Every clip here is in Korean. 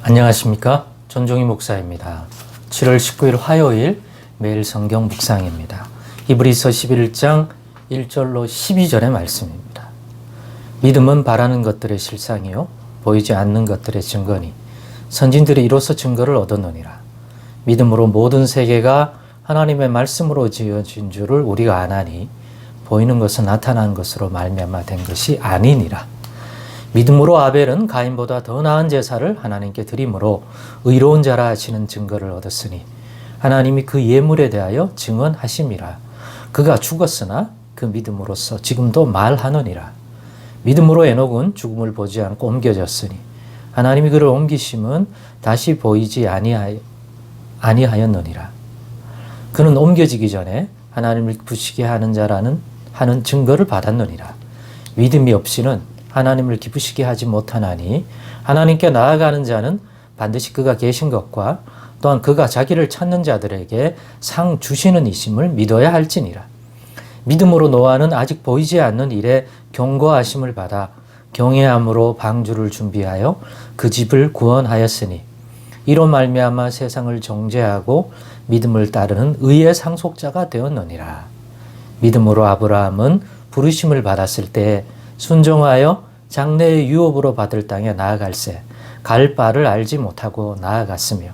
안녕하십니까? 전종희 목사입니다. 7월 19일 화요일 매일 성경 묵상입니다. 히브리서 11장 1절로 12절의 말씀입니다. 믿음은 바라는 것들의 실상이요 보이지 않는 것들의 증거니 선진들이 이로써 증거를 얻었느니라. 믿음으로 모든 세계가 하나님의 말씀으로 지어진 줄을 우리가 아나니 보이는 것은 나타난 것으로 말미암아 된 것이 아니니라. 믿음으로 아벨은 가인보다 더 나은 제사를 하나님께 드림으로 의로운 자라 하시는 증거를 얻었으니 하나님이 그 예물에 대하여 증언하심이라. 그가 죽었으나 그 믿음으로써 지금도 말하느니라. 믿음으로 에녹은 죽음을 보지 않고 옮겨졌으니 하나님이 그를 옮기심은 다시 보이지 아니하였느니라. 그는 옮겨지기 전에 하나님을 기쁘시게 하는 자라는 증거를 받았느니라. 믿음이 없이는 하나님을 기쁘시게 하지 못하나니 하나님께 나아가는 자는 반드시 그가 계신 것과 또한 그가 자기를 찾는 자들에게 상 주시는 이심을 믿어야 할지니라. 믿음으로 노아는 아직 보이지 않는 일에 경고하심을 받아 경외함으로 방주를 준비하여 그 집을 구원하였으니 이로 말미암아 세상을 정죄하고 믿음을 따르는 의의 상속자가 되었느니라. 믿음으로 아브라함은 부르심을 받았을 때 순종하여 장래의 유업으로 받을 땅에 나아갈새 갈 바를 알지 못하고 나아갔으며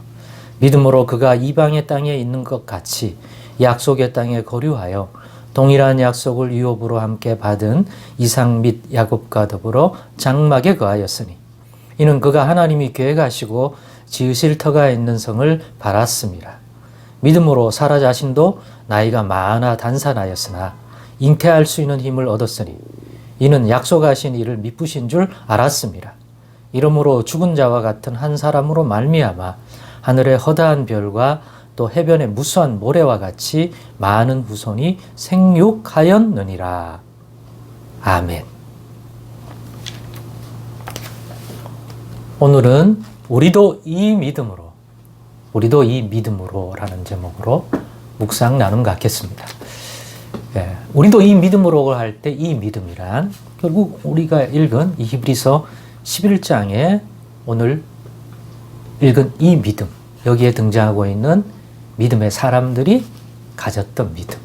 믿음으로 그가 이방의 땅에 있는 것 같이 약속의 땅에 거류하여 동일한 약속을 유업으로 함께 받은 이삭 및 야곱과 더불어 장막에 거하였으니 이는 그가 하나님이 계획하시고 지으실 터가 있는 성을 바랐습니다. 믿음으로 사라 자신도 나이가 많아 단산하였으나 잉태할 수 있는 힘을 얻었으니 이는 약속하신 이를 미쁘신 줄 알았습니다. 이러므로 죽은 자와 같은 한 사람으로 말미암아 하늘의 허다한 별과 또 해변의 무수한 모래와 같이 많은 후손이 생육하였느니라. 아멘. 오늘은 우리도 이 믿음으로 라는 제목으로 묵상 나눔 갖겠습니다. 우리도 이 믿음으로 할 때 이 믿음이란 결국 우리가 읽은 이 히브리서 11장에 오늘 읽은 이 믿음, 여기에 등장하고 있는 믿음의 사람들이 가졌던 믿음,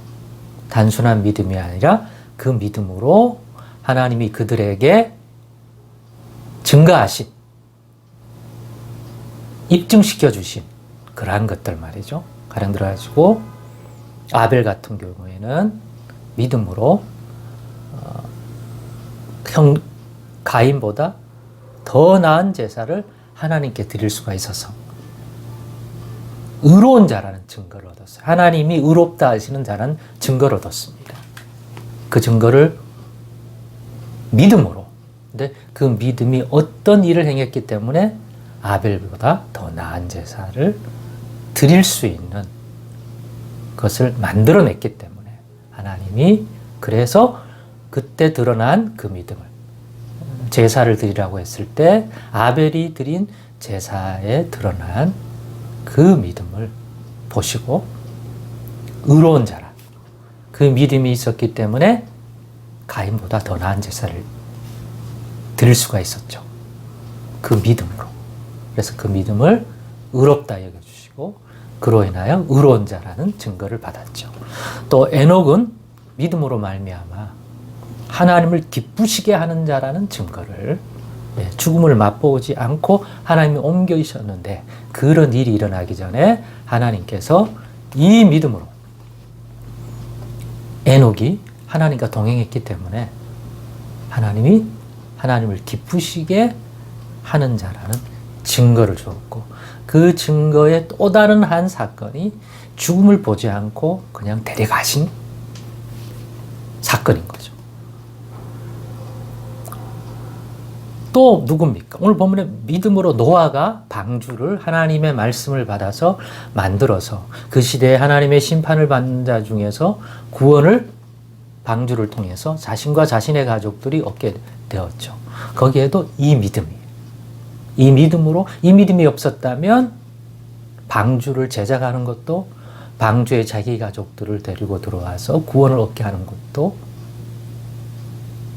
단순한 믿음이 아니라 그 믿음으로 하나님이 그들에게 증가하신, 입증시켜 주신 그러한 것들 말이죠. 가령 들어가지고 아벨 같은 경우에는 믿음으로 가인보다 더 나은 제사를 하나님께 드릴 수가 있어서 의로운 자라는 증거를 얻었어요. 하나님이 의롭다 하시는 자라는 증거를 얻었습니다. 그 증거를 믿음으로. 근데 그 믿음이 어떤 일을 행했기 때문에 아벨보다 더 나은 제사를 드릴 수 있는 것을 만들어냈기 때문에 하나님이 그래서 그때 드러난 그 믿음을 제사를 드리라고 했을 때 아벨이 드린 제사에 드러난 그 믿음을 보시고 의로운 자라 그 믿음이 있었기 때문에 가인보다 더 나은 제사를 드릴 수가 있었죠. 그 믿음으로. 그래서 그 믿음을 의롭다 여겨주시고 그로 인하여 의로운 자라는 증거를 받았죠. 또 에녹은 믿음으로 말미암아 하나님을 기쁘시게 하는 자라는 증거를 죽음을 맛보지 않고 하나님이 옮기셨는데 그런 일이 일어나기 전에 하나님께서 이 믿음으로 에녹이 하나님과 동행했기 때문에 하나님이 하나님을 기쁘시게 하는 자라는 증거를 주었고 그 증거의 또 다른 한 사건이 죽음을 보지 않고 그냥 데려가신 사건인 거죠. 또 누굽니까? 오늘 본문에 믿음으로 노아가 방주를 하나님의 말씀을 받아서 만들어서 그 시대에 하나님의 심판을 받는 자 중에서 구원을 방주를 통해서 자신과 자신의 가족들이 얻게 되었죠. 거기에도 이 믿음이에요. 이 믿음으로 이 믿음이 없었다면 방주를 제작하는 것도 방주에 자기 가족들을 데리고 들어와서 구원을 얻게 하는 것도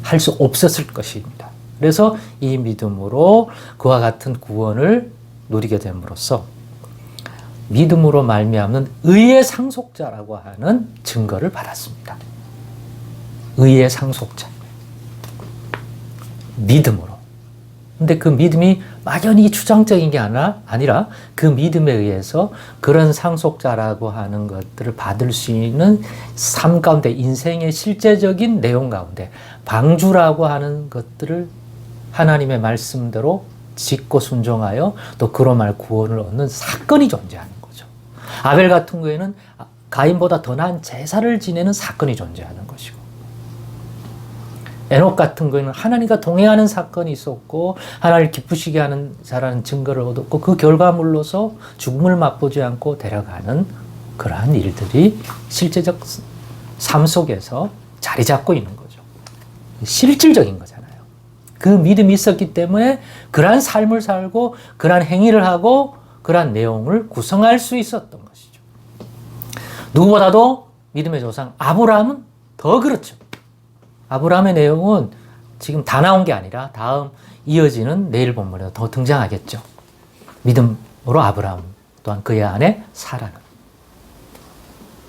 할 수 없었을 것입니다. 그래서 이 믿음으로 그와 같은 구원을 누리게 됨으로써 믿음으로 말미암는 의의 상속자라고 하는 증거를 받았습니다. 의의 상속자. 믿음으로. 근데 그 믿음이 막연히 추상적인 게 아니라 그 믿음에 의해서 그런 상속자라고 하는 것들을 받을 수 있는 삶 가운데, 인생의 실제적인 내용 가운데 방주라고 하는 것들을 하나님의 말씀대로 짓고 순종하여 또 그로 말 구원을 얻는 사건이 존재하는 거죠. 아벨 같은 경우에는 가인보다 더 나은 제사를 지내는 사건이 존재하는 것이고, 에녹 같은 경우에는 하나님과 동행하는 사건이 있었고 하나님을 기쁘시게 하는 자라는 증거를 얻었고 그 결과물로서 죽음을 맛보지 않고 데려가는 그러한 일들이 실제적 삶 속에서 자리 잡고 있는 거죠. 실질적인 거잖아요. 그 믿음이 있었기 때문에 그러한 삶을 살고 그러한 행위를 하고 그러한 내용을 구성할 수 있었던 것이죠. 누구보다도 믿음의 조상 아브라함은 더 그렇죠. 아브라함의 내용은 지금 다 나온 게 아니라 다음 이어지는 내일 본문에 더 등장하겠죠. 믿음으로 아브라함, 또한 그의 아내 사라는.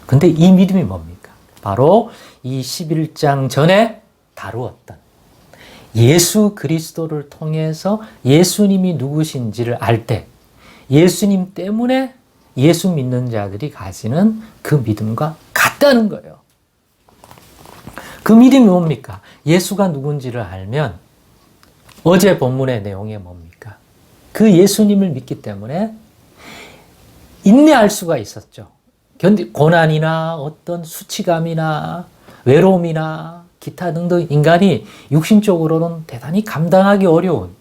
근데 이 믿음이 뭡니까? 바로 이 11장 전에 다루었던 예수 그리스도를 통해서 예수님이 누구신지를 알 때 예수님 때문에 예수 믿는 자들이 가지는 그 믿음과 같다는 거예요. 그 믿음이 뭡니까? 예수가 누군지를 알면 어제 본문의 내용이 뭡니까? 그 예수님을 믿기 때문에 인내할 수가 있었죠. 고난이나 어떤 수치감이나 외로움이나 기타 등등 인간이 육신적으로는 대단히 감당하기 어려운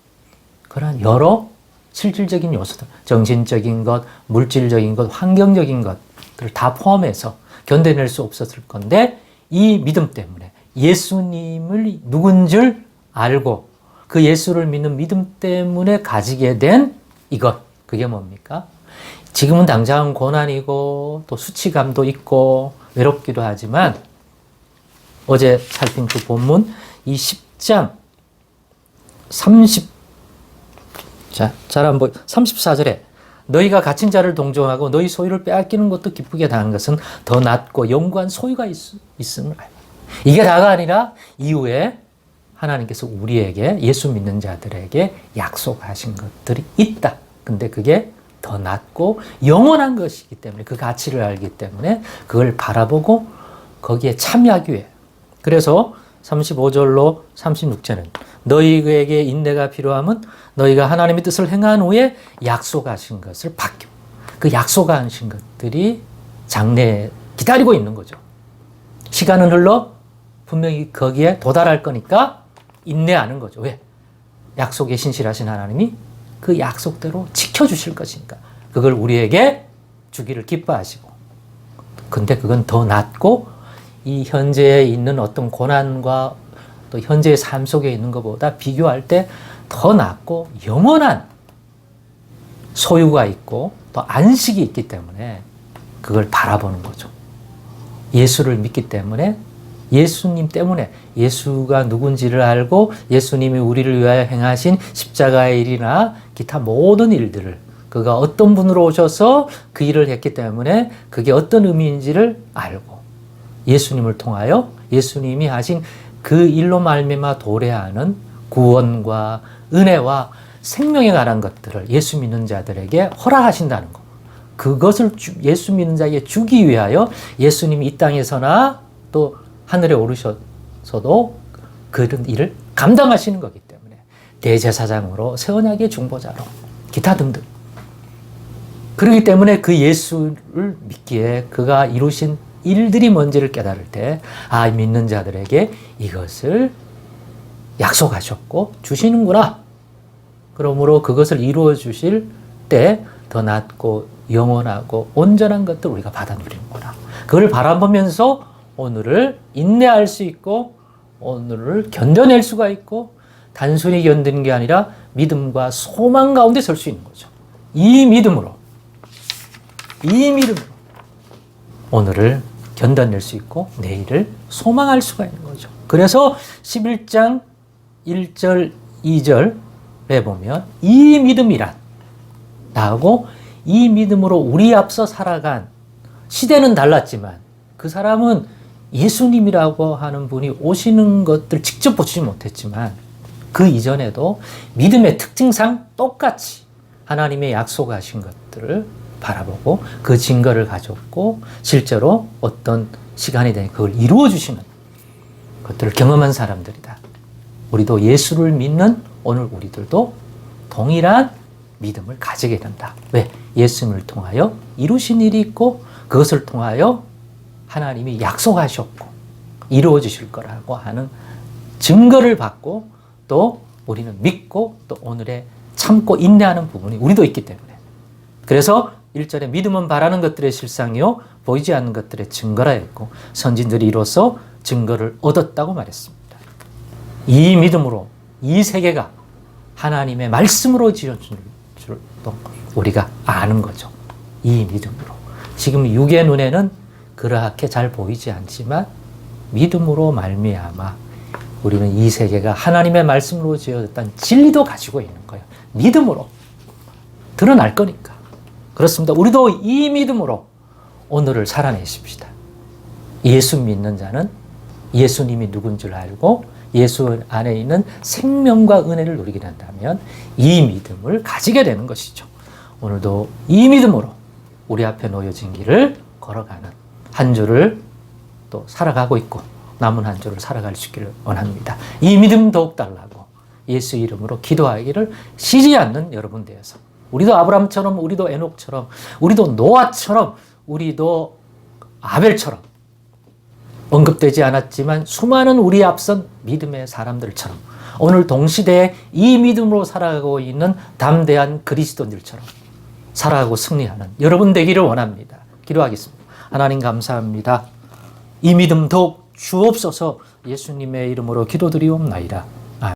그런 여러 실질적인 요소들, 정신적인 것, 물질적인 것, 환경적인 것들을 다 포함해서 견뎌낼 수 없었을 건데 이 믿음 때문에 예수님을 누군지를 알고 그 예수를 믿는 믿음 때문에 가지게 된 이것, 그게 뭡니까? 지금은 당장 고난이고 또 수치감도 있고 외롭기도 하지만 어제 살핀 그 본문 이 10장 34절에 너희가 갇힌 자를 동정하고 너희 소유를 빼앗기는 것도 기쁘게 당한 것은 더 낫고 영구한 소유가 있음을 알라. 이게 다가 아니라 이후에 하나님께서 우리에게 예수 믿는 자들에게 약속하신 것들이 있다. 근데 그게 더 낫고 영원한 것이기 때문에 그 가치를 알기 때문에 그걸 바라보고 거기에 참여하기 위해. 그래서 35절로 36절은 너희에게 인내가 필요하면 너희가 하나님의 뜻을 행한 후에 약속하신 것을 받고 그 약속하신 것들이 장래에 기다리고 있는 거죠. 시간은 흘러 분명히 거기에 도달할 거니까 인내하는 거죠. 왜? 약속에 신실하신 하나님이 그 약속대로 지켜주실 것이니까 그걸 우리에게 주기를 기뻐하시고 근데 그건 더 낫고 이 현재에 있는 어떤 고난과 또 현재의 삶 속에 있는 것보다 비교할 때 더 낫고 영원한 소유가 있고 또 안식이 있기 때문에 그걸 바라보는 거죠. 예수를 믿기 때문에 예수님 때문에 예수가 누군지를 알고 예수님이 우리를 위하여 행하신 십자가의 일이나 기타 모든 일들을 그가 어떤 분으로 오셔서 그 일을 했기 때문에 그게 어떤 의미인지를 알고 예수님을 통하여 예수님이 하신 그 일로 말미암아 도래하는 구원과 은혜와 생명에 관한 것들을 예수 믿는 자들에게 허락하신다는 것. 그것을 예수 믿는 자에게 주기 위하여 예수님이 이 땅에서나 또 하늘에 오르셔서도 그런 일을 감당하시는 거기 때문에 대제사장으로 새 언약의 중보자로 기타 등등. 그렇기 때문에 그 예수를 믿기에 그가 이루신 일들이 뭔지를 깨달을 때 믿는 자들에게 이것을 약속하셨고 주시는구나. 그러므로 그것을 이루어 주실 때 더 낫고 영원하고 온전한 것들 우리가 받아 누리는구나. 그걸 바라보면서 오늘을 인내할 수 있고 오늘을 견뎌낼 수가 있고 단순히 견디는 게 아니라 믿음과 소망 가운데 설 수 있는 거죠. 이 믿음으로 오늘을 견뎌낼 수 있고 내일을 소망할 수가 있는 거죠. 그래서 11장 1절 2절에 보면 이 믿음이란 나하고 이 믿음으로 우리 앞서 살아간 시대는 달랐지만 그 사람은 예수님이라고 하는 분이 오시는 것들 직접 보지 못했지만 그 이전에도 믿음의 특징상 똑같이 하나님의 약속하신 것들을 바라보고 그 증거를 가졌고 실제로 어떤 시간이 되니 그걸 이루어 주시는 것들을 경험한 사람들이다. 우리도 예수를 믿는 오늘 우리들도 동일한 믿음을 가지게 된다. 왜? 예수님을 통하여 이루신 일이 있고 그것을 통하여 하나님이 약속하셨고 이루어 주실 거라고 하는 증거를 받고 또 우리는 믿고 또 오늘에 참고 인내하는 부분이 우리도 있기 때문에 그래서 1절에 믿음은 바라는 것들의 실상이요 보이지 않는 것들의 증거라 했고 선진들이 이로써 증거를 얻었다고 말했습니다. 이 믿음으로 이 세계가 하나님의 말씀으로 지어준 줄도 우리가 아는 거죠. 이 믿음으로. 지금 육의 눈에는 그렇게 잘 보이지 않지만 믿음으로 말미암아 우리는 이 세계가 하나님의 말씀으로 지어졌다는 진리도 가지고 있는 거예요. 믿음으로 드러날 거니까. 그렇습니다. 우리도 이 믿음으로 오늘을 살아내십시다. 예수 믿는 자는 예수님이 누군 줄 알고 예수 안에 있는 생명과 은혜를 누리게 된다면 이 믿음을 가지게 되는 것이죠. 오늘도 이 믿음으로 우리 앞에 놓여진 길을 걸어가는 한 주를 또 살아가고 있고 남은 한 주를 살아갈 수 있기를 원합니다. 이 믿음 더욱 달라고 예수 이름으로 기도하기를 쉬지 않는 여러분 되어서 우리도 아브라함처럼 우리도 에녹처럼 우리도 노아처럼 우리도 아벨처럼 언급되지 않았지만 수많은 우리 앞선 믿음의 사람들처럼 오늘 동시대에 이 믿음으로 살아가고 있는 담대한 그리스도인들처럼 살아가고 승리하는 여러분 되기를 원합니다. 기도하겠습니다. 하나님 감사합니다. 이 믿음 더욱 주옵소서 예수님의 이름으로 기도드리옵나이다.